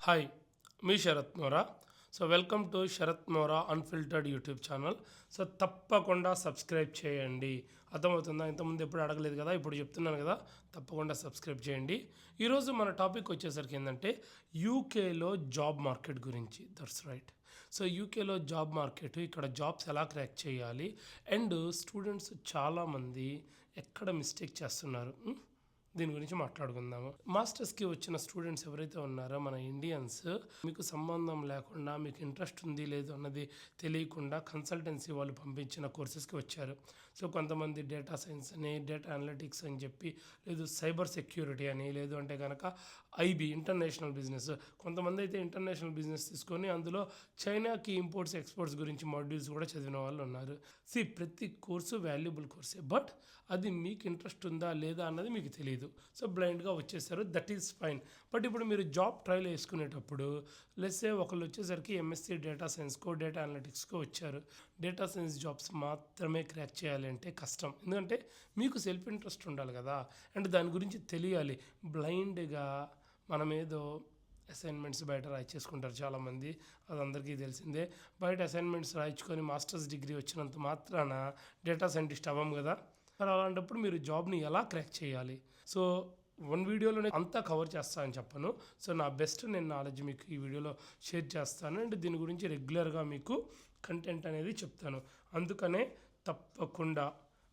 Hi మీ Sharath Mora. Welcome to Sharath Mora unfiltered YouTube channel. తప్పకుండా subscribe చేయండి. అర్థమవుతుందా? ఇంతకుముందు ఎప్పుడు అడగలేదు కదా, ఇప్పుడు చెప్తున్నాను కదా, తప్పకుండా సబ్స్క్రైబ్ చేయండి. ఈరోజు మన టాపిక్ వచ్చేసరికి ఏంటంటే యూకేలో జాబ్ మార్కెట్ గురించి. That's right. యూకేలో జాబ్ మార్కెట్, ఇక్కడ జాబ్స్ ఎలా క్రాక్ చేయాలి, అండ్ స్టూడెంట్స్ చాలామంది ఎక్కడ మిస్టేక్ చేస్తున్నారు, దీని గురించి మాట్లాడుకుందాము. మాస్టర్స్కి వచ్చిన స్టూడెంట్స్ ఎవరైతే ఉన్నారో మన ఇండియన్స్, మీకు సంబంధం లేకుండా, మీకు ఇంట్రెస్ట్ ఉంది లేదు అన్నది తెలియకుండా కన్సల్టెన్సీ వాళ్ళు పంపించిన కోర్సెస్కి వచ్చారు. కొంతమంది డేటా సైన్స్ అని, డేటా అనలిటిక్స్ అని చెప్పి, లేదు సైబర్ సెక్యూరిటీ అని, లేదు అంటే కనుక ఐబీ ఇంటర్నేషనల్ బిజినెస్. కొంతమంది అయితే ఇంటర్నేషనల్ బిజినెస్ తీసుకొని అందులో చైనాకి ఇంపోర్ట్స్ ఎక్స్పోర్ట్స్ గురించి మాడ్యూల్స్ కూడా చదివిన వాళ్ళు ఉన్నారు. ప్రతి కోర్సు వాల్యుబుల్ కోర్సే, బట్ అది మీకు ఇంట్రెస్ట్ ఉందా లేదా అన్నది మీకు తెలియదు. బ్లైండ్గా వచ్చేసారు. That is fine. బట్ ఇప్పుడు మీరు జాబ్ ట్రయల్ వేసుకునేటప్పుడు లెట్సే ఒకళ్ళు వచ్చేసరికి ఎంఎస్సీ డేటా సైన్స్కో, డేటా అనలిటిక్స్కో వచ్చారు. డేటా సైన్స్ జాబ్స్ మాత్రమే క్రాక్ చేయాలి అంటే కష్టం. ఎందుకంటే మీకు సెల్ఫ్ ఇంట్రెస్ట్ ఉండాలి కదా, అండ్ దాని గురించి తెలియాలి. బ్లైండ్గా మనమేదో అసైన్మెంట్స్ బయట రాయించేసుకుంటారు చాలామంది, అది అందరికీ తెలిసిందే. బయట అసైన్మెంట్స్ రాయించుకొని మాస్టర్స్ డిగ్రీ వచ్చినంత మాత్రాన డేటా సైంటిస్ట్ అవ్వం కదా. మరి అలాంటప్పుడు మీరు జాబ్ని ఎలా క్రాక్ చేయాలి? వన్ వీడియోలోనే అంతా కవర్ చేస్తా అని చెప్పను. నా బెస్ట్ నేను నాలెడ్జ్ మీకు ఈ వీడియోలో షేర్ చేస్తాను, అండ్ దీని గురించి రెగ్యులర్గా మీకు కంటెంట్ అనేది చెప్తాను. అందుకనే తప్పకుండా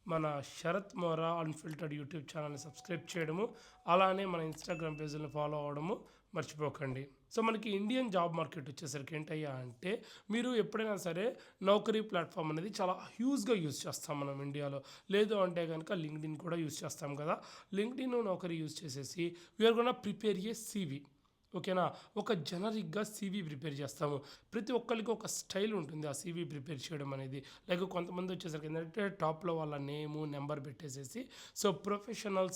మన శరత్ మోరా అన్ఫిల్టర్డ్ యూట్యూబ్ ఛానల్ని సబ్స్క్రైబ్ చేయడము, అలానే మన ఇన్స్టాగ్రామ్ పేజ్ని ఫాలో అవ్వడము మర్చిపోకండి. మనకి ఇండియన్ జాబ్ మార్కెట్ వచ్చేసరికి ఏంటయ్యా అంటే, మీరు ఎప్పుడైనా సరే నౌకరీ ప్లాట్ఫామ్ అనేది చాలా హ్యూజ్గా యూజ్ చేస్తాం మనం ఇండియాలో. లేదు అంటే కనుక లింక్డ్ఇన్ కూడా యూజ్ చేస్తాం కదా. లింక్డ్ఇన్ నౌకరీ యూజ్ చేసేసి వీఆర్ గోనా ప్రిపేర్ ఏ సీవీ. ఓకేనా? ఒక జనరిక్గా సీవీ ప్రిపేర్ చేస్తాము. ప్రతి ఒక్కరికి ఒక స్టైల్ ఉంటుంది ఆ సీవీ ప్రిపేర్ చేయడం అనేది. లైక్ కొంతమంది వచ్చేసరికి ఏంటంటే టాప్లో వాళ్ళ నేము, నెంబర్ పెట్టేసేసి ప్రొఫెషనల్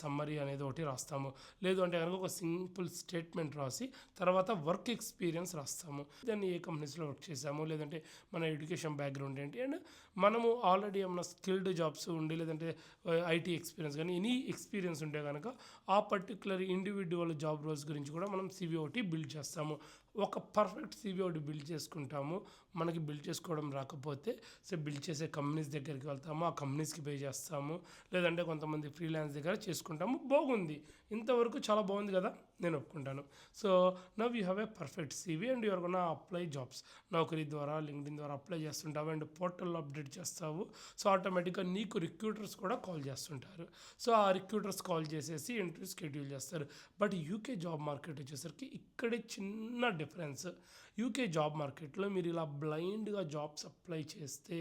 సమ్మరీ అనేది ఒకటి రాస్తాము. లేదు అంటే కనుక ఒక సింపుల్ స్టేట్మెంట్ రాసి తర్వాత వర్క్ ఎక్స్పీరియన్స్ రాస్తాము. దాన్ని ఏ కంపెనీస్లో వర్క్ చేసాము, లేదంటే మన ఎడ్యుకేషన్ బ్యాక్గ్రౌండ్ ఏంటి, అండ్ మనము ఆల్రెడీ ఏమైనా స్కిల్డ్ జాబ్స్ ఉండి, లేదంటే ఐటీ ఎక్స్పీరియన్స్ కానీ ఎనీ ఎక్స్పీరియన్స్ ఉంటే కనుక ఆ పర్టికులర్ ఇండివిజువల్ జాబ్ రోల్స్ గురించి కూడా మనం సీవీ ఒకటి బిల్డ్ చేస్తాము. ఒక పర్ఫెక్ట్ సీవీ ఒకటి బిల్డ్ చేసుకుంటాము. మనకి బిల్డ్ చేసుకోవడం రాకపోతే బిల్డ్ చేసే కంపెనీస్ దగ్గరికి వెళ్తాము, ఆ కంపెనీస్కి పే చేస్తాము, లేదంటే కొంతమంది ఫ్రీలాన్స్ దగ్గర చేసుకుంటాము. బాగుంది, ఇంతవరకు చాలా బాగుంది కదా, నేను ఒప్పుకుంటాను. Now you have a perfect CV and you're gonna apply jobs. Naukri ద్వారా, లింక్డ్ఇన్ ద్వారా అప్లై చేస్తుంటావు అండ్ పోర్టల్లో అప్డేట్ చేస్తావు. ఆటోమేటిక్గా నీకు రిక్రూటర్స్ కూడా కాల్ చేస్తుంటారు. ఆ రిక్రూటర్స్ కాల్ చేసేసి ఇంటర్వ్యూ షెడ్యూల్ చేస్తారు. బట్ యూకే జాబ్ మార్కెట్ వచ్చేసరికి ఇక్కడే చిన్న డిఫరెన్స్. యూకే జాబ్ మార్కెట్లో మీరు ఇలా బ్లైండ్గా జాబ్స్ అప్లై చేస్తే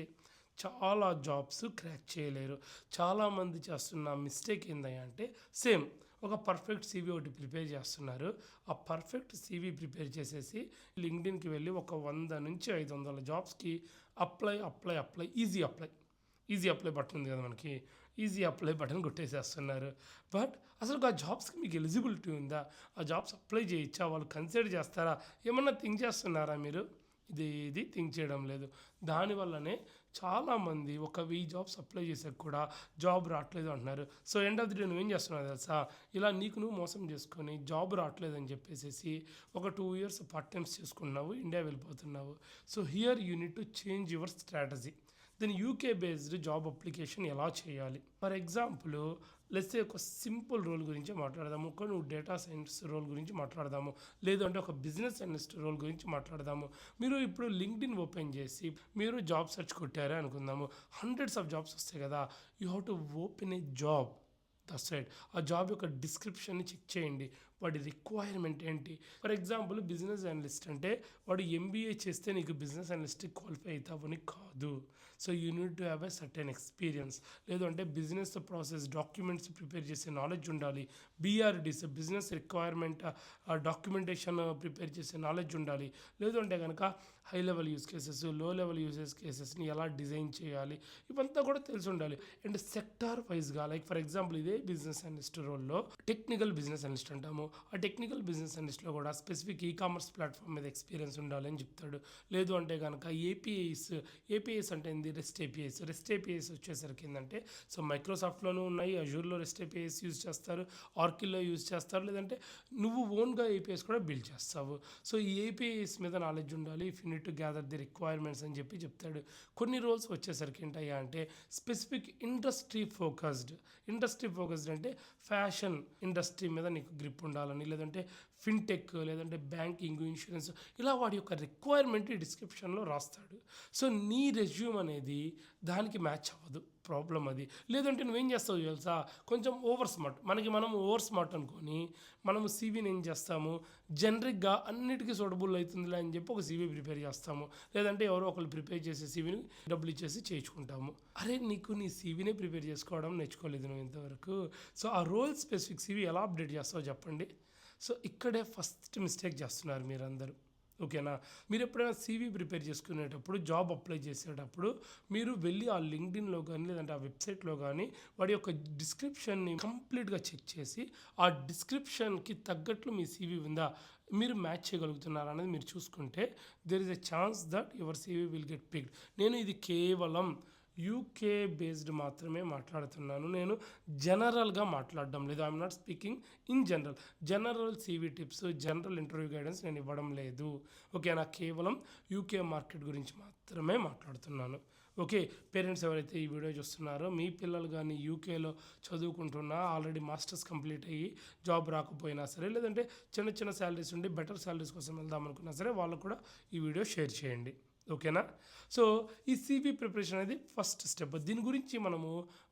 చాలా జాబ్స్ క్రాక్ చేయలేరు. చాలామంది చేస్తున్న మిస్టేక్ ఏంటంటే ఒక పర్ఫెక్ట్ సీవీ ఒకటి ప్రిపేర్ చేస్తున్నారు. ఆ పర్ఫెక్ట్ సీవీ ప్రిపేర్ చేసేసి లింక్డ్ఇన్కి వెళ్ళి ఒక 100 నుంచి 500 జాబ్స్కి అప్లై ఈజీ అప్లై బటన్ ఉంది కదా మనకి, ఈజీ అప్లై బటన్ కొట్టేసేస్తున్నారు. బట్ అసలు ఆ జాబ్స్కి మీకు ఎలిజిబిలిటీ ఉందా? ఆ జాబ్స్ అప్లై చేయొచ్చా? వాళ్ళు కన్సిడర్ చేస్తారా? ఏమన్నా థింక్ చేస్తున్నారా మీరు? ఇది థింక్ చేయడం లేదు. దానివల్లనే చాలామంది ఒక 1000 జాబ్స్ అప్లై చేసాక కూడా జాబ్ రావట్లేదు అంటున్నారు. ఎండ్ ఆఫ్ ది డే నువ్వేం చేస్తున్నావు తెలుసా? ఇలా నీకు నువ్వు మోసం చేసుకొని జాబ్ రావట్లేదు అని చెప్పేసి ఒక 2 years పార్ట్ టైమ్స్ చేసుకున్నావు, ఇండియా వెళ్ళిపోతున్నావు. Here you need to change your strategy. Then UK based job application ఎలా చేయాలి? ఫర్ ఎగ్జాంపుల్ లెట్స్ సే ఒక సింపుల్ రోల్ గురించి మాట్లాడదాము, నువ్వు డేటా సైన్స్ రోల్ గురించి మాట్లాడదాము, లేదు అంటే ఒక బిజినెస్ అనలిస్ట్ రోల్ గురించి మాట్లాడదాము. మీరు ఇప్పుడు లింక్డ్ఇన్ ఓపెన్ చేసి మీరు జాబ్ సెర్చ్ కొట్టారే అనుకుందాము, హండ్రెడ్స్ ఆఫ్ జాబ్స్ వస్తాయి కదా. You have to open A job. That's right. ఆ జాబ్ యొక్క డిస్క్రిప్షన్ని చెక్ చేయండి, వాడి రిక్వైర్మెంట్ ఏంటి. ఫర్ ఎగ్జాంపుల్ బిజినెస్ అనలిస్ట్ అంటే వాడు ఎంబీఏ చేస్తే నీకు బిజినెస్ అనలిస్ట్కి క్వాలిఫై అవుతావని కాదు. You need to have a certain experience. లేదు అంటే బిజినెస్ ప్రాసెస్ డాక్యుమెంట్స్ ప్రిపేర్ చేసే నాలెడ్జ్ ఉండాలి. బీఆర్డీస్ బిజినెస్ రిక్వైర్మెంట్ డాక్యుమెంటేషన్ ప్రిపేర్ చేసే నాలెడ్జ్ ఉండాలి. లేదు అంటే కనుక హై లెవెల్ యూస్ కేసెస్, లో లెవెల్ యూసేజ్ కేసెస్ని ఎలా డిజైన్ చేయాలి, ఇవంతా కూడా తెలిసి ఉండాలి. అండ్ సెక్టార్ వైజ్గా, లైక్ ఫర్ ఎగ్జాంపుల్ ఇదే బిజినెస్ అనలిస్ట్ రోల్లో టెక్నికల్ బిజినెస్ అనలిస్ట్ అంటాము. ఆ టెక్నికల్ బిజినెస్ అనలిస్ట్లో కూడా స్పెసిఫిక్ కామర్స్ ప్లాట్ఫామ్ మీద ఎక్స్పీరియన్స్ ఉండాలి అని చెప్తాడు. లేదు అంటే కనుక ఏపీఐస్ అంటే ఏంది, రెస్ట్ ఏపీఐస్. రెస్ట్ ఏపీఐస్ వచ్చేసరికి ఏంటంటే సో మైక్రోసాఫ్ట్లోనూ ఉన్నాయి, అజూర్లో రెస్ట్ ఏపీఐస్ యూజ్ చేస్తారు, ఆర్కిల్లో యూజ్ చేస్తారు, లేదంటే నువ్వు ఓన్గా ఏపీఐస్ కూడా బిల్డ్ చేస్తావు. సో ఈ ఏపీఐస్ మీద నాలెడ్జ్ ఉండాలి. If you need to gather the requirements అని చెప్పి చెప్తాడు. కొన్ని రోల్స్ వచ్చేసరికి ఏంటయ్యా అంటే స్పెసిఫిక్ ఇండస్ట్రీ ఫోకస్డ్ అంటే ఫ్యాషన్ ఇండస్ట్రీ మీద నీకు గ్రిప్ ఉండాలని, లేదంటే ఫిన్టెక్, లేదంటే బ్యాంకింగ్, ఇన్సూరెన్స్, ఇలా వాడి యొక్క రిక్వైర్మెంట్ ఈ డిస్క్రిప్షన్లో రాస్తాడు. సో నీ రెజ్యూమ్ అనేది దానికి మ్యాచ్ అవ్వదు, ప్రాబ్లం అది. లేదంటే నువ్వేం చేస్తావు తెలుసా, కొంచెం ఓవర్ స్మార్ట్, మనం ఓవర్ స్మార్ట్ అనుకొని మనము సీవీని ఏం చేస్తాము, జనరిక్గా అన్నిటికీ సూటబుల్ అవుతుందిలే అని చెప్పి ఒక సీవీ ప్రిపేర్ చేస్తాము, లేదంటే ఎవరో ఒకళ్ళు ప్రిపేర్ చేసే సీవీని డబ్బులు ఇచ్చేసి చేయించుకుంటాము. అరే నీకు నీ సీవీనే ప్రిపేర్ చేసుకోవడం నేర్చుకోలేదు నువ్వు ఇంతవరకు. సో ఆ రోల్ స్పెసిఫిక్ సీవీ ఎలా అప్డేట్ చేస్తావో చెప్పండి. సో ఇక్కడే ఫస్ట్ మిస్టేక్ చేస్తున్నారు మీరందరూ. ఓకేనా, మీరు ఎప్పుడైనా సీవీ ప్రిపేర్ చేసుకునేటప్పుడు, జాబ్ అప్లై చేసేటప్పుడు మీరు వెళ్ళి ఆ లింక్డ్ఇన్లో కానీ లేదంటే ఆ వెబ్సైట్లో కానీ వాడి యొక్క డిస్క్రిప్షన్ని కంప్లీట్గా చెక్ చేసి ఆ డిస్క్రిప్షన్కి తగ్గట్లు మీ సీవీ ఉందా, మీరు మ్యాచ్ చేయగలుగుతున్నారా అనేది మీరు చూసుకుంటే there is a chance that your CV will get picked. నేను ఇది కేవలం యూకే బేస్డ్ మాత్రమే మాట్లాడుతున్నాను, నేను జనరల్గా మాట్లాడడం లేదు. I'm not speaking in general CV tips, general interview guidance నేను ఇవ్వడం లేదు. ఓకే, నాకు కేవలం యూకే మార్కెట్ గురించి మాత్రమే మాట్లాడుతున్నాను. ఓకే, పేరెంట్స్ ఎవరైతే ఈ వీడియో చూస్తున్నారో మీ పిల్లలు కానీ యూకేలో చదువుకుంటున్నా, ఆల్రెడీ మాస్టర్స్ కంప్లీట్ అయ్యి జాబ్ రాకపోయినా సరే, లేదంటే చిన్న చిన్న శాలరీస్ ఉండి బెటర్ శాలరీస్ కోసం వెళ్దాం అనుకున్నా సరే, వాళ్ళకు కూడా ఈ వీడియో షేర్ చేయండి. ఓకేనా. సో ఈ సీవీ ప్రిపరేషన్ అనేది ఫస్ట్ స్టెప్. దీని గురించి మనము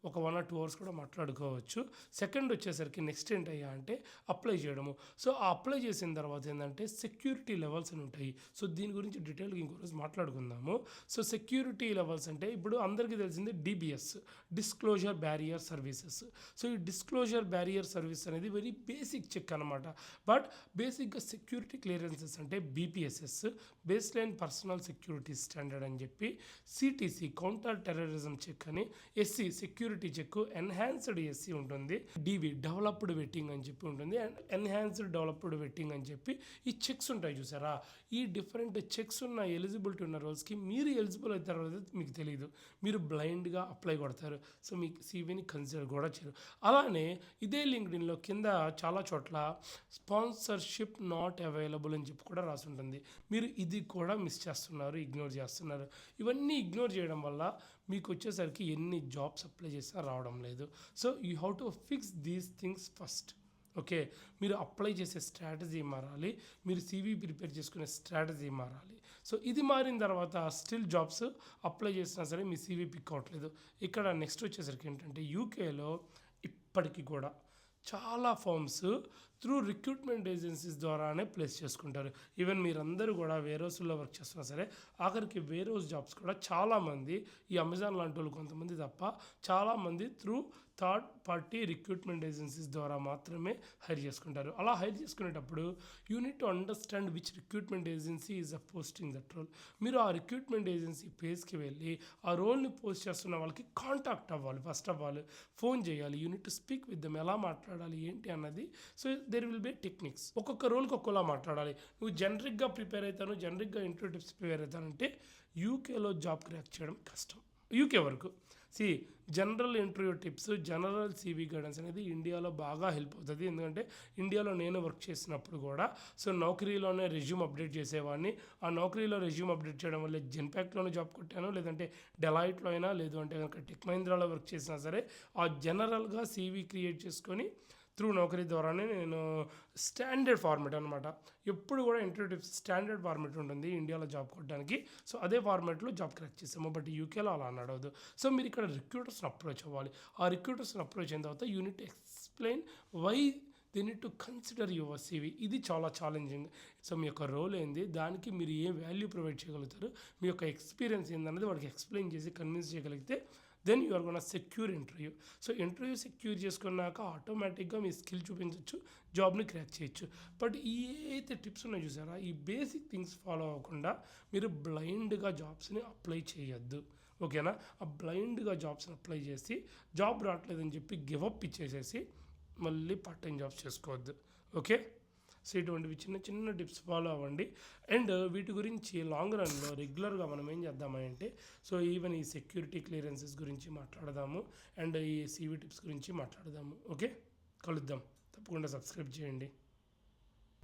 ఒక 1 or 2 hours కూడా మాట్లాడుకోవచ్చు. సెకండ్ వచ్చేసరికి నెక్స్ట్ ఏంటయ్యా అంటే అప్లై చేయడము. సో ఆ అప్లై చేసిన తర్వాత ఏంటంటే సెక్యూరిటీ లెవెల్స్ అని ఉంటాయి. సో దీని గురించి డీటెయిల్గా ఇంకో రోజు మాట్లాడుకుందాము. సో సెక్యూరిటీ లెవెల్స్ అంటే ఇప్పుడు అందరికీ తెలిసింది DBS, disclosure barrier services. So ఈ డిస్క్లోజర్ బ్యారియర్ సర్వీస్ అనేది వెరీ బేసిక్ చెక్ అనమాట. బట్ బేసిక్గా సెక్యూరిటీ క్లియరెన్సెస్ అంటే BPSS, base line personal security standard అని చెప్పి, సిటీసీ కౌంటర్ టెర్రరిజం చెక్ అని, SC security check, enhanced SC ఉంటుంది, డివి డెవలప్డ్ వెట్టింగ్ అని చెప్పి ఉంటుంది, అండ్ ఎన్హాన్స్డ్ డెవలప్డ్ వెట్టింగ్ అని చెప్పి ఈ చెక్స్ ఉంటాయి చూసారా. ఈ డిఫరెంట్ చెక్స్ ఉన్న ఎలిజిబిలిటీ ఉన్న రోల్స్కి మీరు ఎలిజిబుల్ అవుతారో మీకు తెలియదు, మీరు బ్లైండ్గా అప్లై కొడతారు. సో మీకు సీవీని కన్సిడర్ కూడా చేయరు. అలానే ఇదే లింక్డ్ఇన్లో కింద చాలా చోట్ల స్పాన్సర్షిప్ నాట్ అవైలబుల్ అని చెప్పి కూడా రాసి ఉంటుంది. మీరు ఇది కూడా మిస్ చేస్తున్నారు, ఇగ్నోర్ చేస్తున్నారు. ఇవన్నీ ఇగ్నోర్ చేయడం వల్ల మీకు వచ్చేసరికి ఎన్ని జాబ్స్ అప్లై చేసినా రావడం లేదు. So you have to fix these things first. Okay, మీరు అప్లై చేసే స్ట్రాటజీ మారాలి, మీరు సీవీ ప్రిపేర్ చేసుకునే స్ట్రాటజీ మారాలి. సో ఇది మారిన తర్వాత స్టిల్ జాబ్స్ అప్లై చేసినా సరే మీ సీవీ పిక్ అవ్వట్లేదు. ఇక్కడ నెక్స్ట్ వచ్చేసరికి ఏంటంటే యూకేలో ఇప్పటికీ కూడా చాలా ఫర్మ్స్ త్రూ రిక్రూట్మెంట్ ఏజెన్సీస్ ద్వారానే ప్లేస్ చేసుకుంటారు. ఈవెన్ మీరందరూ కూడా వేరోస్లో వర్క్ చేస్తున్నా సరే, ఆఖరికి వేరోస్ జాబ్స్ కూడా చాలామంది ఈ అమెజాన్ లాంటి వాళ్ళు కొంతమంది తప్ప చాలామంది through third party recruitment agencies ద్వారా మాత్రమే హైర్ చేసుకుంటారు. అలా హైర్ చేసుకునేటప్పుడు you need to understand which recruitment agency is a posting that role. మీరు ఆ రిక్రూట్మెంట్ ఏజెన్సీ పేజ్కి వెళ్ళి ఆ రోల్ని పోస్ట్ చేస్తున్న వాళ్ళకి కాంటాక్ట్ అవ్వాలి. ఫస్ట్ ఆఫ్ ఆల్ ఫోన్ చేయాలి, you need to speak with them, ఎలా మాట్లాడాలి ఏంటి అన్నది. So there will be techniques, ఒక్కొక్క రోల్కి ఒక్కోలా మాట్లాడాలి. నువ్వు జనరిక్గా ప్రిపేర్ అవుతాను, జనరిక్గా ఇంటర్వ్యూ టిప్స్ ప్రిపేర్ అవుతానంటే యూకేలో జాబ్ క్రాక్ చేయడం కష్టం. యూకే వరకు general interview tips, general CV guidance అనేది ఇండియాలో బాగా హెల్ప్ అవుతుంది. ఎందుకంటే ఇండియాలో నేను వర్క్ చేసినప్పుడు కూడా సో నౌకరీలోనే రెజ్యూమ్ అప్డేట్ చేసేవాడిని. ఆ నౌకరీలో రెజ్యూమ్ అప్డేట్ చేయడం వల్ల జెన్పాక్ట్లోనే జాబ్ కొట్టాను, లేదంటే డెలాయిట్లో అయినా, లేదు అంటే కనుక టెక్ మహీంద్రాలో వర్క్ చేసినా సరే ఆ జనరల్గా సీవీ క్రియేట్ చేసుకొని త్రూ నౌకరీ ద్వారానే నేను స్టాండర్డ్ ఫార్మేట్ అనమాట. ఎప్పుడు కూడా ఇంటర్వ్యూ టిప్స్ స్టాండర్డ్ ఫార్మేట్ ఉంటుంది ఇండియాలో జాబ్ కొట్టడానికి. సో అదే ఫార్మేట్లో జాబ్ క్రాక్ చేసాము. బట్ యూకేలో అలా నడవదు. సో మీరు ఇక్కడ రిక్రూటర్స్ని అప్రోచ్ అవ్వాలి. ఆ రిక్రూటర్స్ని అప్రోచ్ అయిన తర్వాత you need to explain why they need to consider your CV. ఇది చాలా ఛాలెంజింగ్. సో మీ యొక్క రోల్ ఏంది, దానికి మీరు ఏ వాల్యూ ప్రొవైడ్ చేయగలుగుతారు, మీ యొక్క ఎక్స్పీరియన్స్ ఏందన్నది వాడికి ఎక్స్ప్లెయిన్ చేసి కన్విన్స్ చేయగలిగితే then you are gonna secure interview. So interview secure చేసుకున్నాక ఆటోమేటిక్గా మీ స్కిల్ చూపించవచ్చు, జాబ్ని క్రాక్ చేయొచ్చు. బట్ ఈ అయితే టిప్స్ ఉన్నాయి చూసారా, ఈ బేసిక్ థింగ్స్ ఫాలో అవ్వకుండా మీరు బ్లైండ్గా జాబ్స్ని అప్లై చేయొద్దు. ఓకేనా, ఆ బ్లైండ్గా జాబ్స్ని అప్లై చేసి జాబ్ రావట్లేదని చెప్పి గివప్ ఇచ్చేసేసి మళ్ళీ పార్ట్ టైం జాబ్స్ చేసుకోవద్దు. ఓకే, సో ఇటువంటివి చిన్న చిన్న టిప్స్ ఫాలో అవ్వండి. అండ్ వీటి గురించి లాంగ్ రన్లో రెగ్యులర్గా మనం ఏం చేద్దామంటే సో ఈవెన్ ఈ సెక్యూరిటీ క్లియరెన్సెస్ గురించి మాట్లాడదాము అండ్ ఈ CV టిప్స్ గురించి మాట్లాడదాము. ఓకే, కలుద్దాం. తప్పకుండా సబ్స్క్రైబ్ చేయండి.